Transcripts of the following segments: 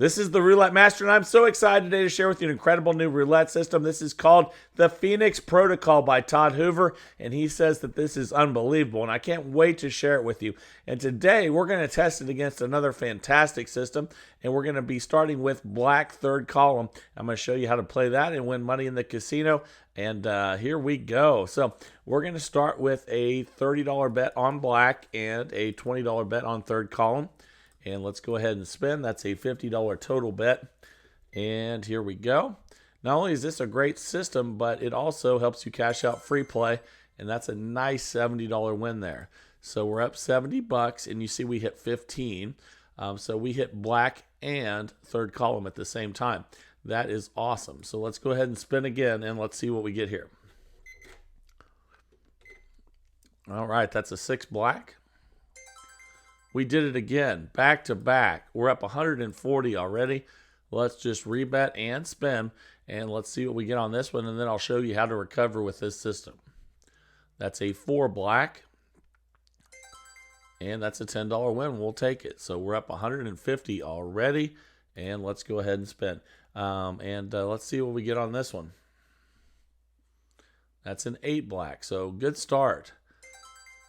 This is the Roulette Master, and I'm so excited today to share with you an incredible new roulette system. This is called the Phoenix Protocol by Todd Hoover, and he says that this is unbelievable, and I can't wait to share it with you. And today, we're going to test it against another fantastic system, and we're going to be starting with black third column. I'm going to show you how to play that and win money in the casino, and here we go. So we're going to start with a $30 bet on black and a $20 bet on third column. And let's go ahead and spin. That's a $50 total bet. And here we go. Not only is this a great system, but it also helps you cash out free play. And that's a nice $70 win there. So we're up 70 bucks, and you see we hit 15. So we hit black and third column at the same time. That is awesome. So let's go ahead and spin again, and let's see what we get here. All right, that's a 6 black. We did it again, back to back. We're up 140 already. Let's just rebet and spin, and let's see what we get on this one, and then I'll show you how to recover with this system. That's a 4 black, and that's a $10 win. We'll take it. So we're up 150 already, and let's go ahead and spin. Let's see what we get on this one. That's an 8 black, so good start.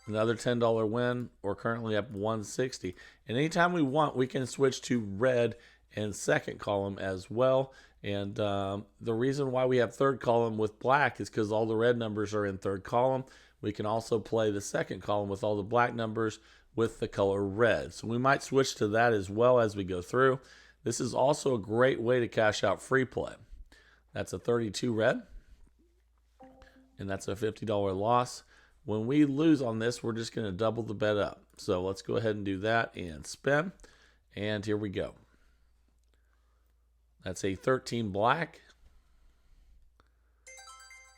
Another $10 win. We're currently up 160. And anytime we want, we can switch to red and second column as well. And the reason why we have third column with black is because all the red numbers are in third column. We can also play the second column with all the black numbers with the color red. So we might switch to that as well as we go through. This is also a great way to cash out free play. That's a 32 red. And that's a $50 loss. When we lose on this, we're just going to double the bet up. So let's go ahead and do that and spin. And here we go. That's a 13 black.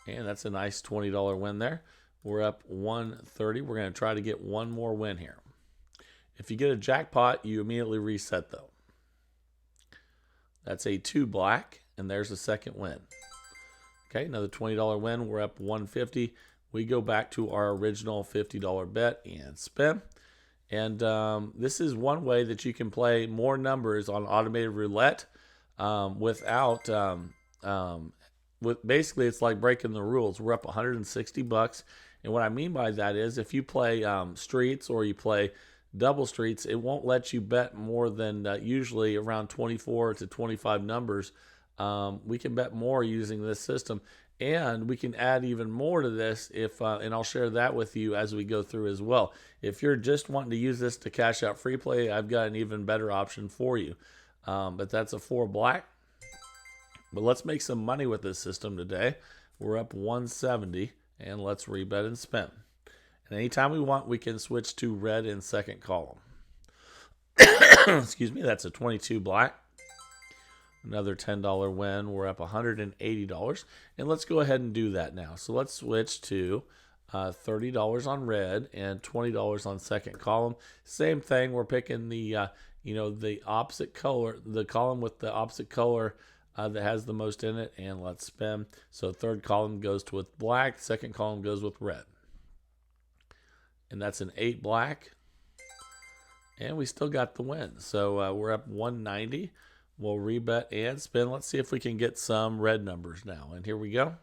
And that's a nice $20 win there. We're up 130. We're going to try to get one more win here. If you get a jackpot, you immediately reset though. That's a 2 black. And there's the second win. Okay, another $20 win. We're up 150. We go back to our original $50 bet and spin. And this is one way that you can play more numbers on automated roulette basically it's like breaking the rules. We're up 160 bucks. And what I mean by that is if you play streets or you play double streets, it won't let you bet more than usually around 24 to 25 numbers. We can bet more using this system. And we can add even more to this and I'll share that with you as we go through as well. If you're just wanting to use this to cash out free play, I've got an even better option for you. But that's a 4 black. But let's make some money with this system today. We're up 170, and let's rebet and spin. And anytime we want, we can switch to red in second column. Excuse me, that's a 22 black. Another $10 win. We're up $180. And let's go ahead and do that now. So let's switch to $30 on red and $20 on second column. Same thing. We're picking the the opposite color, the column with the opposite color that has the most in it. And let's spin. So third column goes with black. Second column goes with red. And that's an 8 black. And we still got the win. So we're up 190. We'll rebet and spin. Let's see if we can get some red numbers now. And here we go.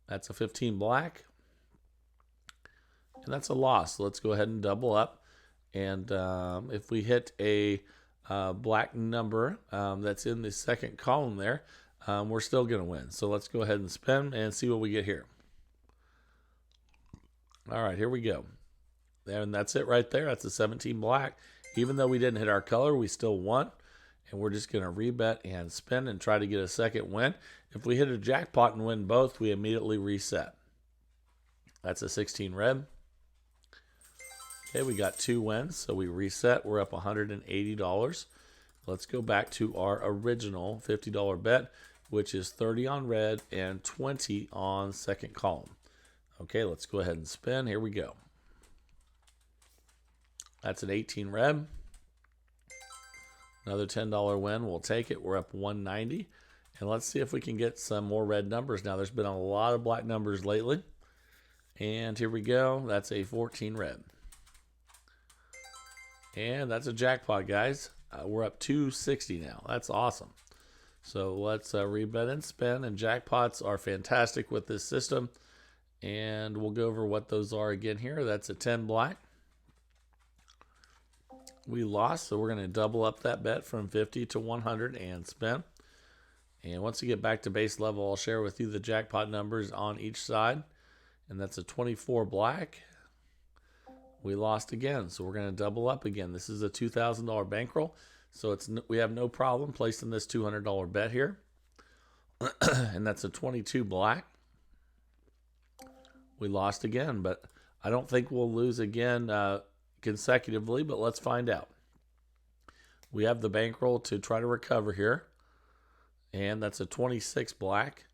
That's a 15 black. And that's a loss. So let's go ahead and double up. And if we hit a black number that's in the second column there, we're still going to win. So let's go ahead and spin and see what we get here. All right, here we go. And that's it right there. That's a 17 black. Even though we didn't hit our color, we still won. And we're just going to rebet and spin and try to get a second win. If we hit a jackpot and win both, we immediately reset. That's a 16 red. Okay, we got 2 wins, so we reset. We're up $180. Let's go back to our original $50 bet, which is 30 on red and 20 on second column. Okay, let's go ahead and spin. Here we go. That's an 18 red. Another $10 win. We'll take it. We're up 190. And let's see if we can get some more red numbers. Now, there's been a lot of black numbers lately. And here we go. That's a 14 red. And that's a jackpot, guys. We're up 260 now. That's awesome. So let's rebet and spin. And jackpots are fantastic with this system. And we'll go over what those are again here. That's a 10 black. We lost, so we're going to double up that bet from 50 to 100 and spin. And once we get back to base level, I'll share with you the jackpot numbers on each side. And that's a 24 black. We lost again, so we're going to double up again. This is a $2,000 bankroll, so we have no problem placing this $200 bet here. And that's a 22 black. We lost again, but I don't think we'll lose again consecutively, but let's find out. We have the bankroll to try to recover here, and that's a 26 black.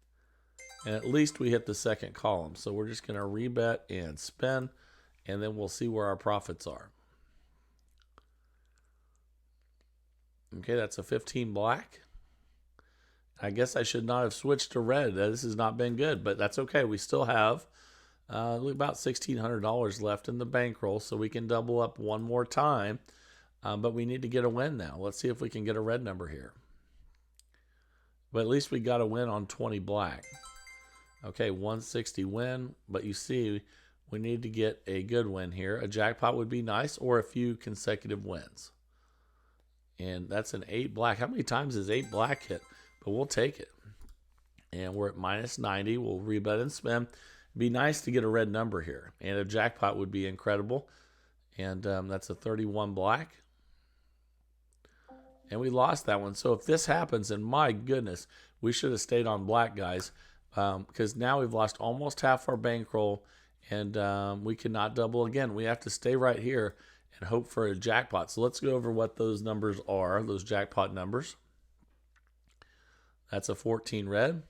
And at least we hit the second column, so we're just going to rebet and spin. And then we'll see where our profits are. Okay, that's a 15 black. I guess I should not have switched to red. This has not been good, but that's okay. We still have about $1,600 left in the bankroll, so we can double up one more time. But we need to get a win now. Let's see if we can get a red number here. But at least we got a win on 20 black. Okay, 160 win, but you see, we need to get a good win here. A jackpot would be nice, or a few consecutive wins. And that's an 8 black. How many times is 8 black hit? But we'll take it. And we're at minus 90. We'll rebet and spin. It'd be nice to get a red number here. And a jackpot would be incredible. And that's a 31 black. And we lost that one. So if this happens, and my goodness, we should have stayed on black, guys. Because now we've lost almost half our bankroll. And we cannot double again. We have to stay right here and hope for a jackpot. So let's go over what those numbers are, those jackpot numbers. That's a 14 red.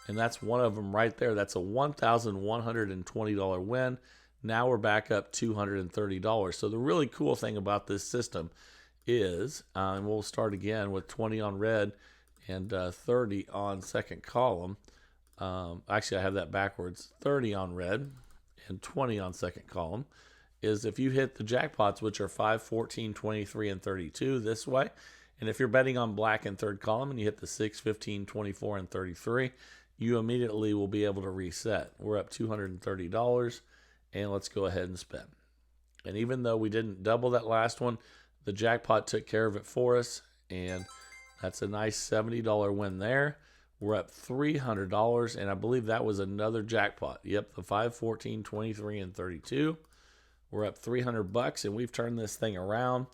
And that's one of them right there. That's a $1,120 win. Now we're back up $230. So the really cool thing about this system is, and we'll start again with 20 on red and 30 on second column. Actually, I have that backwards. 30 on red and 20 on second column is if you hit the jackpots, which are 5, 14, 23, and 32 this way. And if you're betting on black in third column and you hit the 6, 15, 24, and 33, you immediately will be able to reset. We're up $230, and let's go ahead and spin. And even though we didn't double that last one, the jackpot took care of it for us, and that's a nice $70 win there. We're up $300, and I believe that was another jackpot. Yep, the 5, 14, 23, and 32. We're up $300, and we've turned this thing around,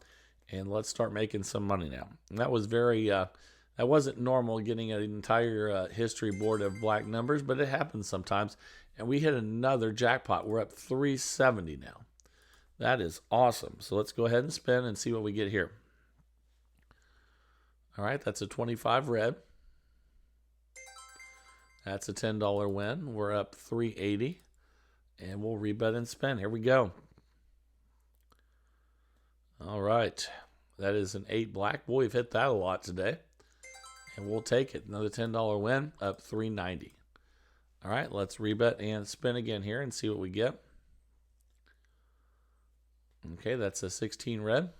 and let's start making some money now. And that was that wasn't normal, getting an entire history board of black numbers, but it happens sometimes. And we hit another jackpot. We're up $370 now. That is awesome. So let's go ahead and spin and see what we get here. All right, that's a 25 red. That's a $10 win. We're up $380. And we'll rebet and spin. Here we go. All right. That is an 8 black. Boy, we've hit that a lot today. And we'll take it. Another $10 win, up $390. All right, let's rebet and spin again here and see what we get. Okay, that's a 16 red.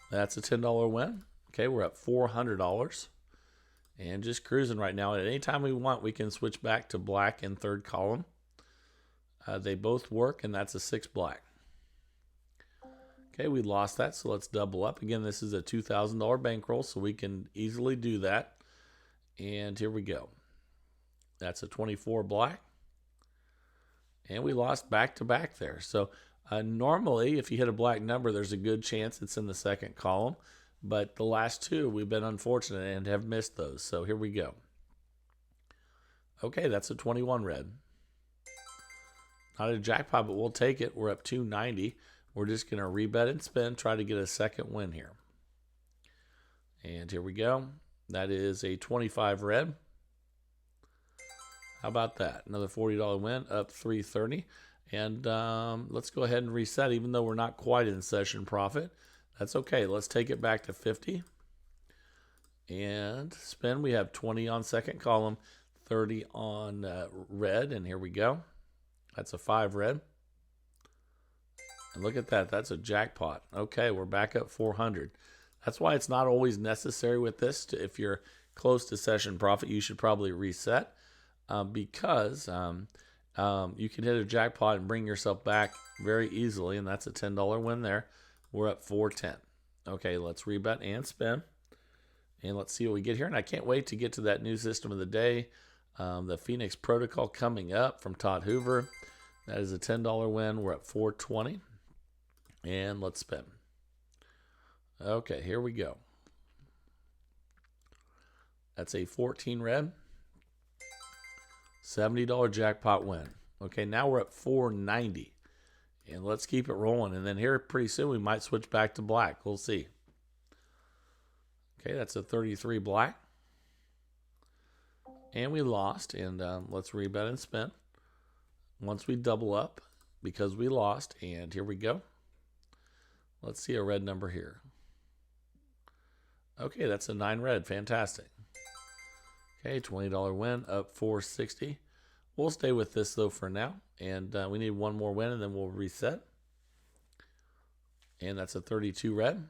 That's a $10 win. Okay, we're up $400. And just cruising right now. At any time we want, we can switch back to black in third column. They both work, and that's a 6 black. Okay, we lost that, so let's double up. Again, this is a $2,000 bankroll, so we can easily do that. And here we go. That's a 24 black. And we lost back-to-back there. So normally, if you hit a black number, there's a good chance it's in the second column. But the last two, we've been unfortunate and have missed those. So here we go. Okay, that's a 21 red. Not a jackpot, but we'll take it. We're up $290. We're just going to rebet and spin, try to get a second win here. And here we go. That is a 25 red. How about that? Another $40 win, up $330. And let's go ahead and reset, even though we're not quite in session profit. That's okay. Let's take it back to 50. And spin. We have 20 on second column, 30 on red. And here we go. That's a 5 red. And look at that. That's a jackpot. Okay, we're back up 400. That's why it's not always necessary with this. If you're close to session profit, you should probably reset because you can hit a jackpot and bring yourself back very easily, and that's a $10 win there. We're up 410. Okay, let's rebet and spin. And let's see what we get here. And I can't wait to get to that new system of the day. The Phoenix Protocol coming up from Todd Hoover. That is a $10 win. We're at 420. And let's spin. Okay, here we go. That's a 14 red. $70 jackpot win. Okay, now we're at 490. And let's keep it rolling. And then here pretty soon we might switch back to black. We'll see. Okay, that's a 33 black. And we lost. And let's rebet and spin. Once we double up because we lost. And here we go. Let's see a red number here. Okay, that's a 9 red. Fantastic. Okay, $20 win, up 460. We'll stay with this, though, for now. And we need one more win, and then we'll reset. And that's a 32 red.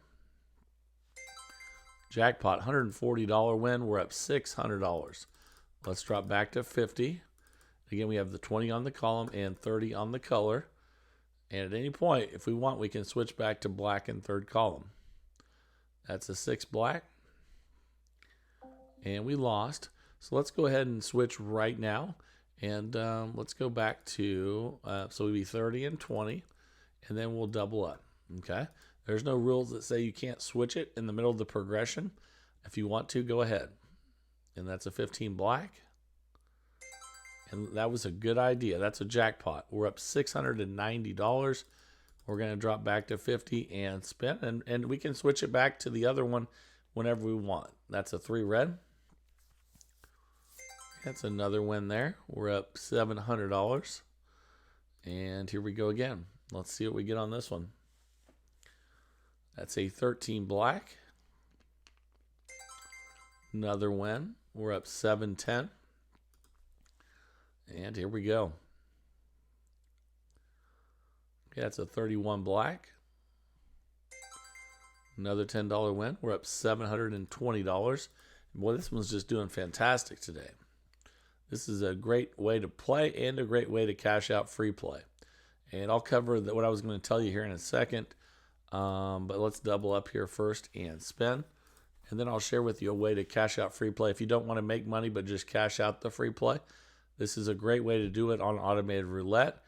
Jackpot, $140 win. We're up $600. Let's drop back to 50. Again, we have the 20 on the column and 30 on the color. And at any point, if we want, we can switch back to black in third column. That's a 6 black. And we lost. So let's go ahead and switch right now. And let's go back to, so we'd be 30 and 20. And then we'll double up. Okay? There's no rules that say you can't switch it in the middle of the progression. If you want to, go ahead. And that's a 15 black. And that was a good idea. That's a jackpot. We're up $690. We're going to drop back to 50 and spin. And we can switch it back to the other one whenever we want. That's a 3 red. That's another win there. We're up $700. And here we go again. Let's see what we get on this one. That's a 13 black. Another win. We're up 710. And here we go. Okay, that's a 31 black. Another $10 win. We're up $720. Boy, this one's just doing fantastic today. This is a great way to play and a great way to cash out free play. And I'll cover what I was going to tell you here in a second. But let's double up here first and spin. And then I'll share with you a way to cash out free play. If you don't want to make money but just cash out the free play, this is a great way to do it on automated roulette,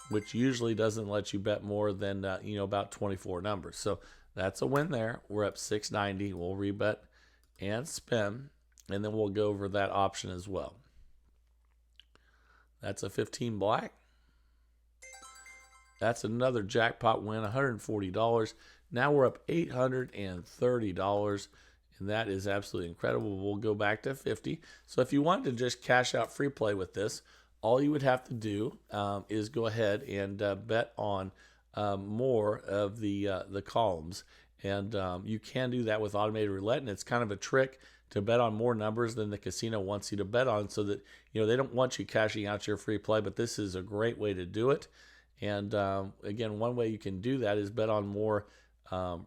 which usually doesn't let you bet more than about 24 numbers. So that's a win there. We're up 690. We'll rebet and spin, and then we'll go over that option as well. That's a 15 black. That's another jackpot win, $140. Now we're up $830. And that is absolutely incredible. We'll go back to 50. So if you wanted to just cash out free play with this, all you would have to do is go ahead and bet on more of the columns. And you can do that with automated roulette. And it's kind of a trick to bet on more numbers than the casino wants you to bet on, so that they don't want you cashing out your free play. But this is a great way to do it. And again, one way you can do that is bet on more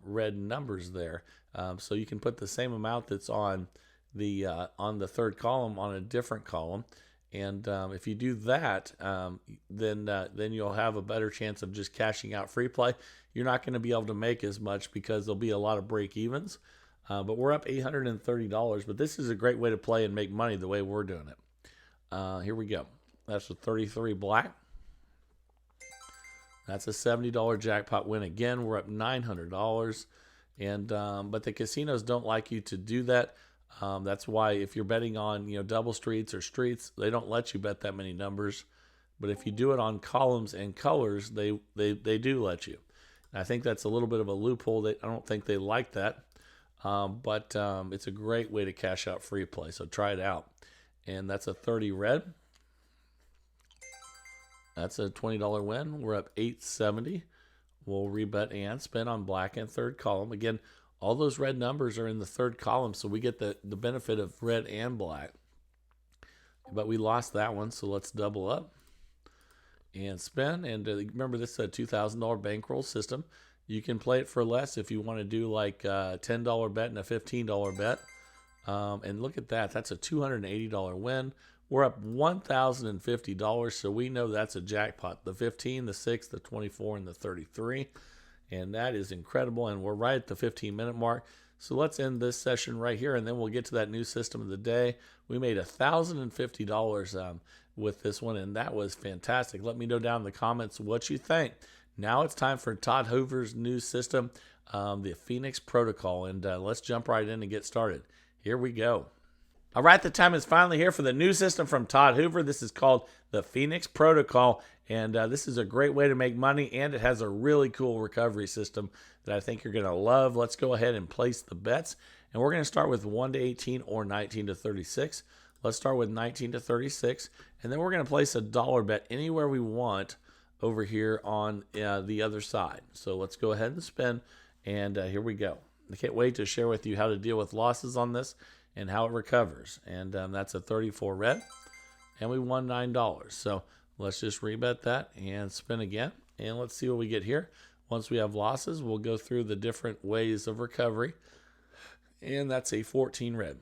red numbers there. So you can put the same amount that's on the third column on a different column, and if you do that, then you'll have a better chance of just cashing out free play. You're not going to be able to make as much because there'll be a lot of break evens, but we're up $830. But this is a great way to play and make money the way we're doing it. Here we go. That's a 33 black. That's a $70 jackpot win again. We're up $900. And but the casinos don't like you to do that. That's why if you're betting on double streets or streets, they don't let you bet that many numbers. But if you do it on columns and colors, they do let you. And I think that's a little bit of a loophole. I don't think they like that. But it's a great way to cash out free play. So try it out. And that's a 30 red. That's a $20 win. We're up $870. We'll rebet and spin on black and third column. Again, all those red numbers are in the third column, so we get the benefit of red and black. But we lost that one, so let's double up. and spin. And remember, this is a $2,000 bankroll system. You can play it for less if you want to do like a $10 bet and a $15 bet. And look at that. That's a $280 win. We're up $1,050, so we know that's a jackpot. The 15, the 6, the 24, and the 33. And that is incredible. And we're right at the 15-minute mark. So let's end this session right here, and then we'll get to that new system of the day. We made $1,050 with this one, and that was fantastic. Let me know down in the comments what you think. Now it's time for Todd Hoover's new system, the Phoenix Protocol, and let's jump right in and get started. Here we go. All right, the time is finally here for the new system from Todd Hoover. This is called the Phoenix Protocol, and this is a great way to make money, and it has a really cool recovery system that I think you're going to love. Let's go ahead and place the bets, and we're going to start with 1 to 18 or 19 to 36. Let's start with 19 to 36, and then we're going to place a dollar bet anywhere we want over here on the other side. So let's go ahead and spin, and here we go. I can't wait to share with you how to deal with losses on this and how it recovers. And that's a 34 red, and we won $9. So let's just rebet that and spin again, and let's see what we get here. Once we have losses, we'll go through the different ways of recovery, and that's a 14 red.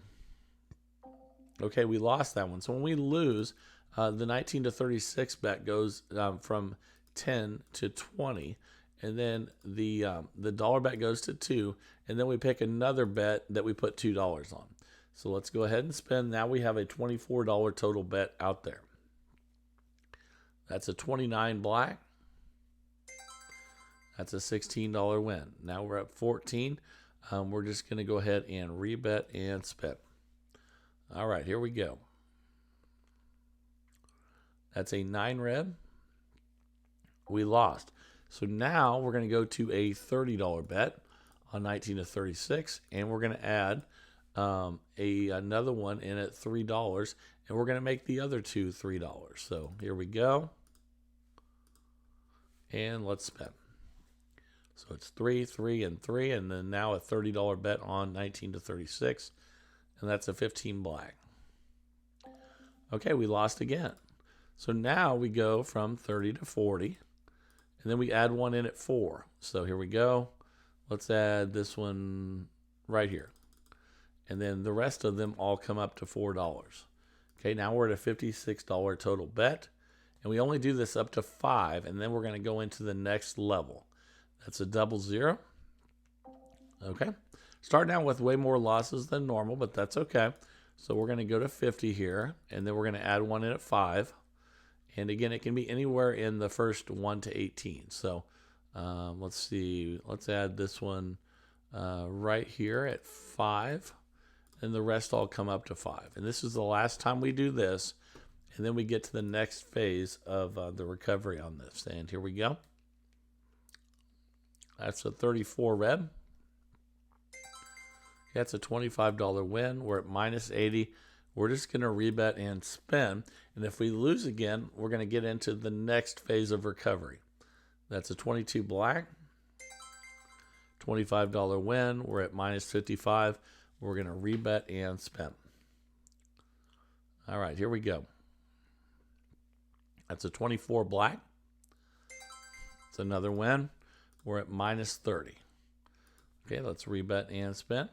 Okay, we lost that one. So when we lose, the 19 to 36 bet goes from 10 to 20, and then the dollar bet goes to 2, and then we pick another bet that we put $2 on. So let's go ahead and spin. Now we have a $24 total bet out there. That's a 29 black. That's a $16 win. Now we're at 14. We're just going to go ahead and rebet and spin. All right, here we go. That's a 9 red. We lost. So now we're going to go to a $30 bet on 19 to 36, and we're going to add another one in at $3, and we're going to make the other two $3. So here we go, and let's spin. So it's 3, 3, and 3, and then now a $30 bet on 19 to 36, and that's a 15 black. Okay, we lost again. So now we go from 30 to 40, and then we add one in at 4. So here we go. Let's add this one right here. And then the rest of them all come up to $4. Okay, now we're at a $56 total bet. And we only do this up to 5, and then we're going to go into the next level. That's a 00. Okay, starting out with way more losses than normal, but that's okay. So we're going to go to 50 here, and then we're going to add one in at 5. And again, it can be anywhere in the first 1 to 18. So let's see. Let's add this one right here at 5. And the rest all come up to 5. And this is the last time we do this. And then we get to the next phase of the recovery on this. And here we go. That's a 34 red. That's a $25 win. We're at minus 80. We're just going to rebet and spin. And if we lose again, we're going to get into the next phase of recovery. That's a 22 black. $25 win. We're at minus 55. We're going to rebet and spin. All right, here we go. That's a 24 black. It's another win. We're at minus 30. Okay, let's rebet and spin.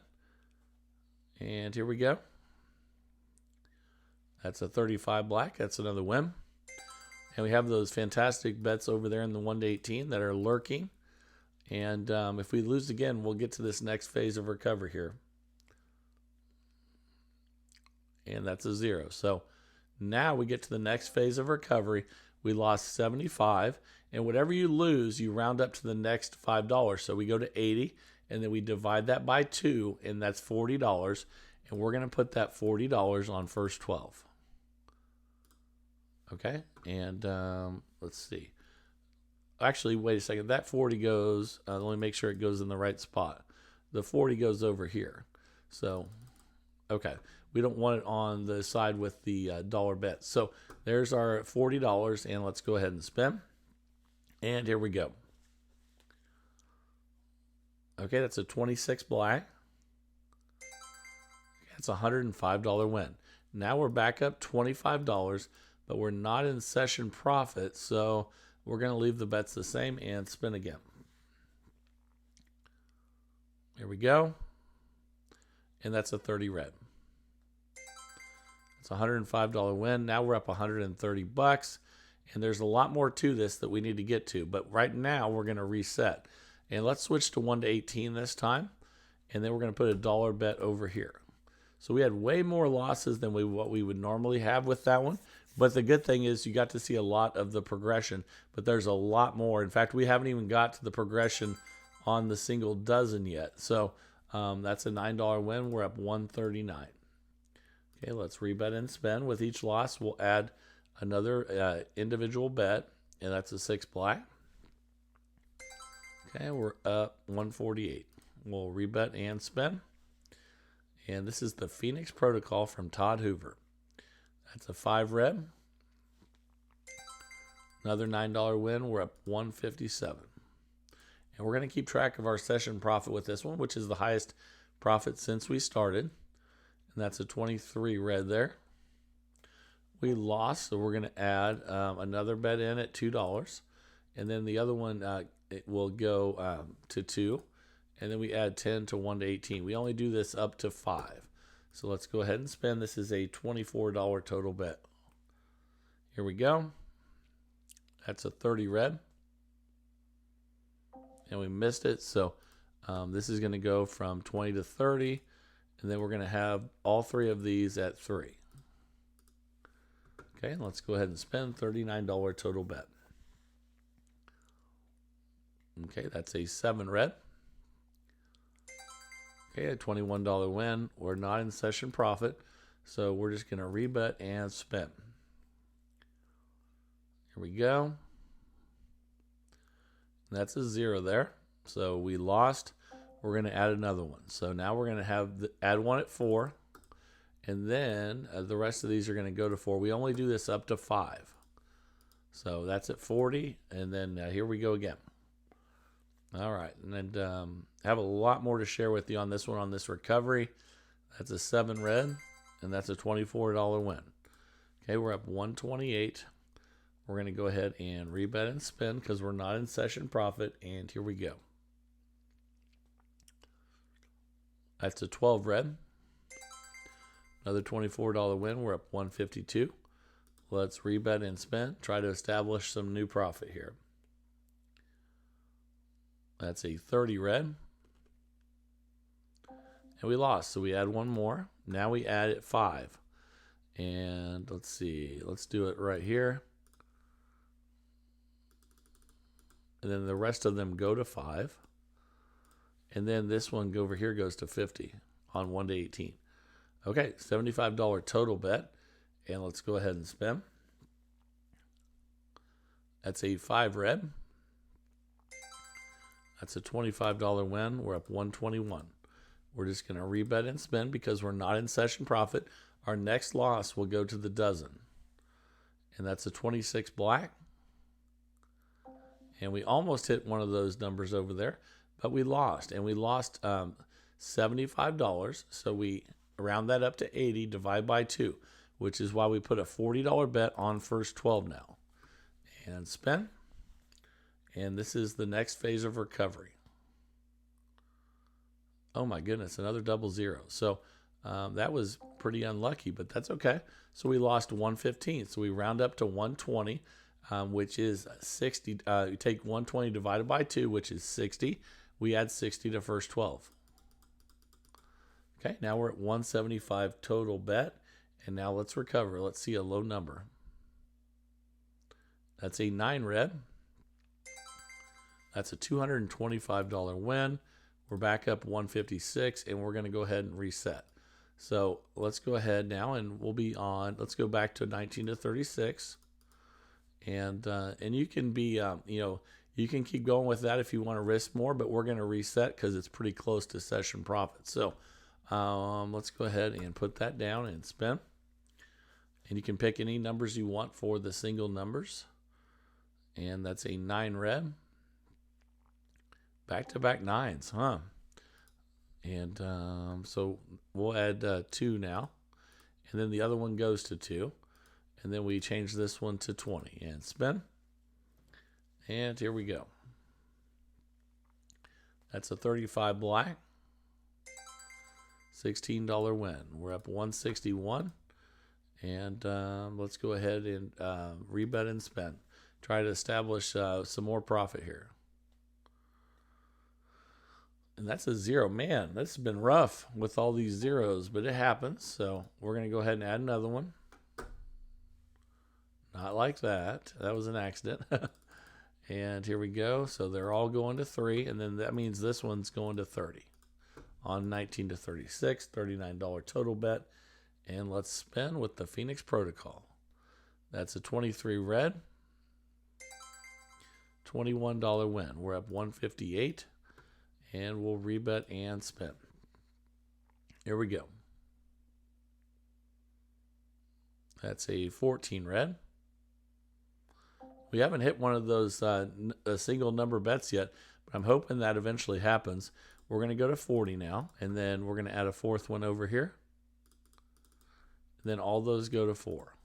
And here we go. That's a 35 black. That's another win. And we have those fantastic bets over there in the 1 to 18 that are lurking. And if we lose again, we'll get to this next phase of recovery here. And that's a 0. So now we get to the next phase of recovery. We lost 75. And whatever you lose, you round up to the next $5. So we go to 80, and then we divide that by 2, and that's $40. And we're going to put that $40 on first 12. Okay, and let's see. Actually, wait a second. That 40 goes, let me make sure it goes in the right spot. The 40 goes over here. So, okay. We don't want it on the side with the dollar bet. So there's our $40, and let's go ahead and spin. And here we go. Okay, that's a 26 black. That's a $105 win. Now we're back up $25, but we're not in session profit, so we're going to leave the bets the same and spin again. Here we go. And that's a 30 red. It's a $105 win. Now we're up $130. And there's a lot more to this that we need to get to. But right now we're going to reset. And let's switch to 1 to 18 this time. And then we're going to put a dollar bet over here. So we had way more losses than what we would normally have with that one. But the good thing is you got to see a lot of the progression. But there's a lot more. In fact, we haven't even got to the progression on the single dozen yet. So that's a $9 win. We're up $139. Okay, let's rebet and spend. With each loss, we'll add another individual bet, and that's a 6 black. Okay, we're up $148. We'll rebet and spend. And this is the Phoenix Protocol from Todd Hoover. That's a 5 red. Another $9 win. We're up $157. And we're going to keep track of our session profit with this one, which is the highest profit since we started. And that's a 23 red there. We lost, so we're going to add another bet in at $2. And then the other one, it will go to 2. And then we add 10 to 1 to 18. We only do this up to 5. So let's go ahead and spend. This is a $24 total bet. Here we go. That's a 30 red. And we missed it. So this is going to go from 20 to 30. And then we're going to have all 3 of these at 3. Okay, let's go ahead and spend $39 total bet. Okay, that's a 7 red. Okay, a $21 win. We're not in session profit, so we're just going to rebet and spin. Here we go. That's a 0 there. So we lost. We're going to add another one. So now we're going to add one at 4. And then the rest of these are going to go to 4. We only do this up to 5. So that's at 40. And then here we go again. All right. And then have a lot more to share with you on this one, on this recovery. That's a 7 red. And that's a $24 win. Okay, we're up 128. We're going to go ahead and rebet and spin because we're not in session profit. And here we go. That's a 12 red. Another $24 win. We're up 152. Let's rebet and spin. Try to establish some new profit here. That's a 30 red. And we lost, so we add one more. Now we add it 5. And let's see. Let's do it right here. And then the rest of them go to 5. And then this one over here goes to 50 on 1 to 18. Okay, $75 total bet. And let's go ahead and spin. That's a 5 red. That's a $25 win. We're up 121. We're just going to rebet and spin because we're not in session profit. Our next loss will go to the dozen. And that's a 26 black. And we almost hit one of those numbers over there, but we lost. And we lost $75. So we round that up to 80, divide by 2, which is why we put a $40 bet on first 12 now. And spin. And this is the next phase of recovery. Oh my goodness, another double 0. So that was pretty unlucky, but that's okay. So we lost 115. So we round up to 120, which is 60. You take 120 divided by 2, which is 60. We add 60 to first 12. Okay, now we're at 175 total bet. And now let's recover. Let's see a low number. That's a 9 red. That's a $225 win. We're back up 156, and we're going to go ahead and reset. So let's go ahead now, and we'll be on. Let's go back to 19 to 36, and you can be, you can keep going with that if you want to risk more, but we're going to reset because it's pretty close to session profit. So let's go ahead and put that down and spin, and you can pick any numbers you want for the single numbers, and that's a 9 red. Back-to-back 9s, huh? And so we'll add 2 now. And then the other one goes to 2. And then we change this one to 20 and spin. And here we go. That's a 35 black. $16 win. We're up 161. And let's go ahead and rebet and spend. Try to establish some more profit here. And that's a 0. Man, this has been rough with all these zeros, but it happens. So we're going to go ahead and add another one. Not like that. That was an accident. And here we go. So they're all going to 3. And then that means this one's going to 30. On 19 to 36, $39 total bet. And let's spin with the Phoenix Protocol. That's a 23 red. $21 win. We're up 158. And we'll rebet and spin. Here we go. That's a 14 red. We haven't hit one of those single number bets yet, but I'm hoping that eventually happens. We're going to go to 40 now, and then we're going to add a fourth one over here. And then all those go to 4.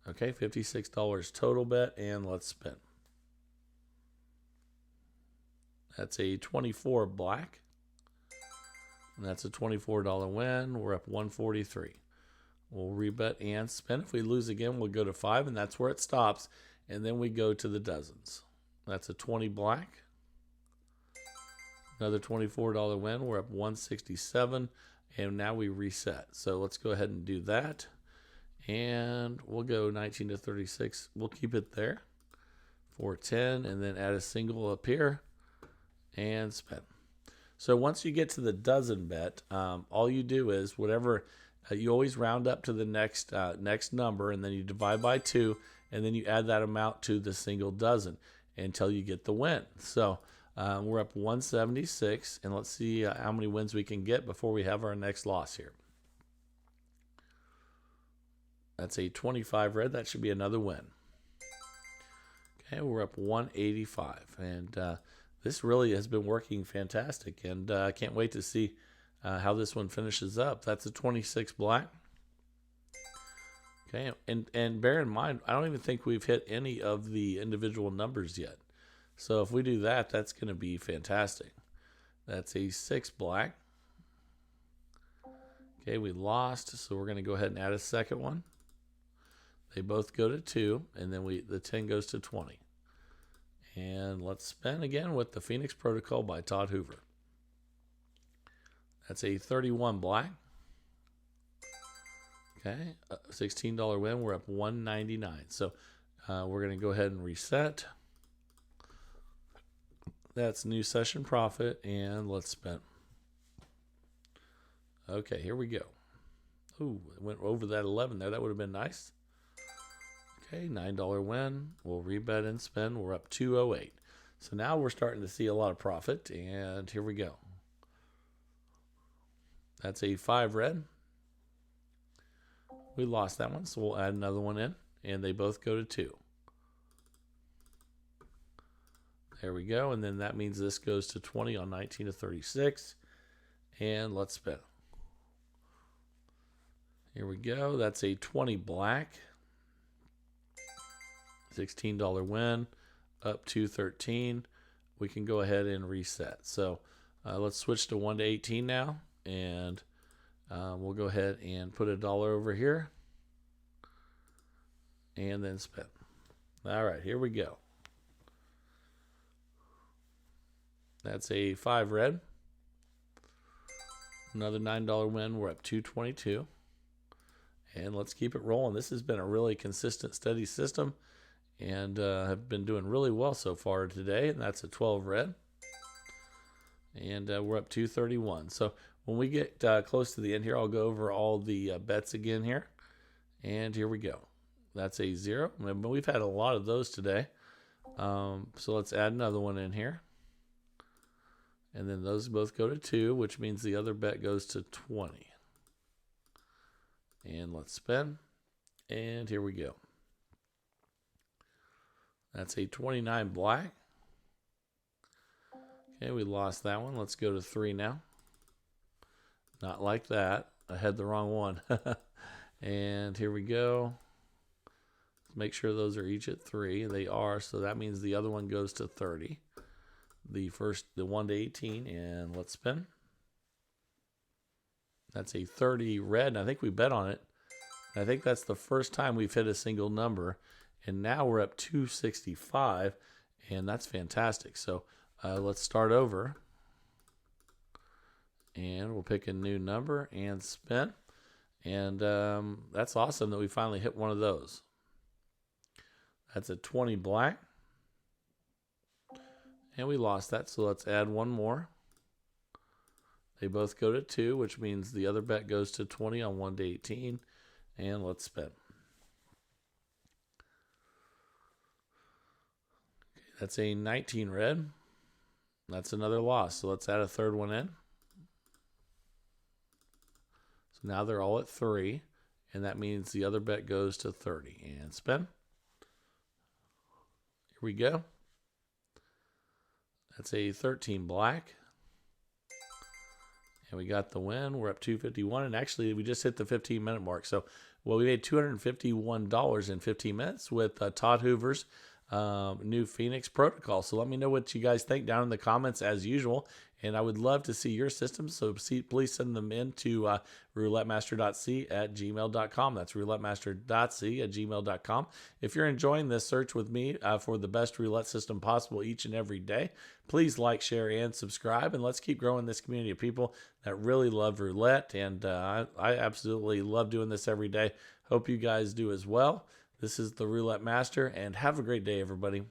Okay, $56 total bet, and let's spin. That's a 24 black. And that's a $24 win. We're up 143. We'll rebet and spin. If we lose again, we'll go to 5, and that's where it stops. And then we go to the dozens. That's a 20 black. Another $24 win. We're up 167. And now we reset. So let's go ahead and do that. And we'll go 19 to 36. We'll keep it there. 410, and then add a single up here. And spin. So once you get to the dozen bet, all you do is whatever you always round up to the next number, and then you divide by 2, and then you add that amount to the single dozen until you get the win. So we're up 176, and let's see how many wins we can get before we have our next loss here. That's a 25 red. That should be another win. Okay, we're up 185, and this really has been working fantastic, and I can't wait to see how this one finishes up. That's a 26 black. Okay, and bear in mind, I don't even think we've hit any of the individual numbers yet. So if we do that, that's going to be fantastic. That's a 6 black. Okay, we lost, so we're going to go ahead and add a second one. They both go to 2, and then the 10 goes to 20. And let's spin again with the Phoenix Protocol by Todd Hoover. That's a 31 black. Okay, $16 win. We're up 199. So we're going to go ahead and reset. That's new session profit, and let's spin. Okay, here we go. Ooh, it went over that 11 there. That would have been nice. Okay, $9 win. We'll rebet and spin. We're up 208. So now we're starting to see a lot of profit, and here we go. That's a 5 red. We lost that one, so we'll add another one in, and they both go to 2. There we go, and then that means this goes to 20 on 19 to 36, and let's spin. Here we go. That's a 20 black. $16 win, up to 13. We can go ahead and reset. So let's switch to 1 to 18 now, and we'll go ahead and put $1 over here, and then spin. All right, here we go. That's a 5 red. Another $9 win. We're up 222. And let's keep it rolling. This has been a really consistent, steady system, and have been doing really well so far today. And that's a 12 red. And we're up 231. So when we get close to the end here, I'll go over all the bets again here. And here we go. That's a 0. We've had a lot of those today. So let's add another one in here. And then those both go to 2, which means the other bet goes to 20. And let's spin. And here we go. That's a 29 black. Okay, we lost that one. Let's go to 3 now. Not like that. I had the wrong one. And here we go. make sure those are each at 3. They are, so that means the other one goes to 30. The 1 to 18, and let's spin. That's a 30 red, and I think we bet on it. I think that's the first time we've hit a single number, and now we're up 265, and that's fantastic. So let's start over, and we'll pick a new number and spin. And that's awesome that we finally hit one of those. That's a 20 black. And we lost that, so let's add one more. They both go to 2, which means the other bet goes to 20 on 1 to 18. And let's spin. Okay, that's a 19 red. That's another loss, so let's add a third one in. So now they're all at 3, and that means the other bet goes to 30. And spin. Here we go. That's a 13 black. And we got the win. We're up 251, and actually we just hit the 15-minute mark. So, well, we made $251 in 15 minutes with Todd Hoover's new Phoenix protocol. So let me know what you guys think down in the comments as usual. And I would love to see your systems. So please send them in to roulettemaster.c@gmail.com. That's roulettemaster.c@gmail.com. If you're enjoying this search with me for the best roulette system possible each and every day, please like, share, and subscribe. And let's keep growing this community of people that really love roulette. And I absolutely love doing this every day. Hope you guys do as well. This is the Roulette Master, and have a great day, everybody.